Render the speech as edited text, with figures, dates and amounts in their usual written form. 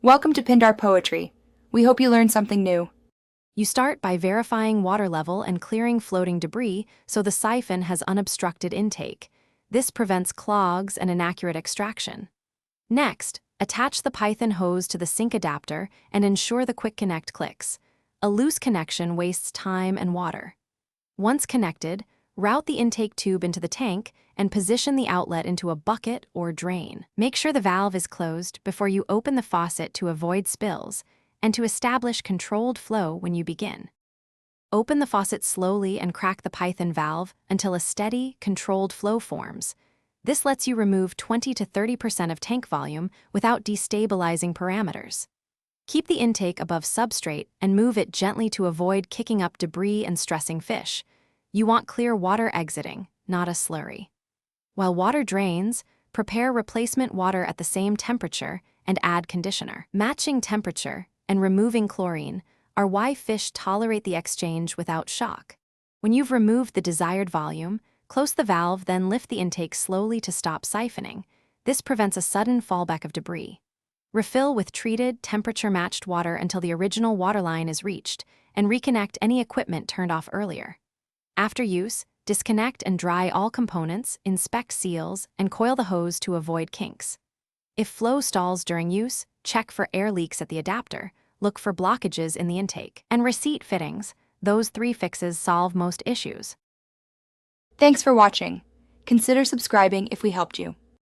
Welcome to Pindar Poetry. We hope you learned something new. You start by verifying water level and clearing floating debris so the siphon has unobstructed intake. This prevents clogs and inaccurate extraction. Next, attach the Python hose to the sink adapter and ensure the quick connect clicks. A loose connection wastes time and water. Once connected, route the intake tube into the tank and position the outlet into a bucket or drain. Make sure the valve is closed before you open the faucet to avoid spills and to establish controlled flow when you begin. Open the faucet slowly and crack the Python valve until a steady, controlled flow forms. This lets you remove 20 to 30% of tank volume without destabilizing parameters. Keep the intake above substrate and move it gently to avoid kicking up debris and stressing fish. You want clear water exiting, not a slurry. While water drains, prepare replacement water at the same temperature and add conditioner. Matching temperature and removing chlorine are why fish tolerate the exchange without shock. When you've removed the desired volume, close the valve, then lift the intake slowly to stop siphoning. This prevents a sudden fallback of debris. Refill with treated, temperature-matched water until the original waterline is reached, and reconnect any equipment turned off earlier. After use, disconnect and dry all components, inspect seals, and coil the hose to avoid kinks. If flow stalls during use, check for air leaks at the adapter, look for blockages in the intake, and receipt fittings. Those 3 fixes solve most issues. Thanks for watching. Consider subscribing if we helped you.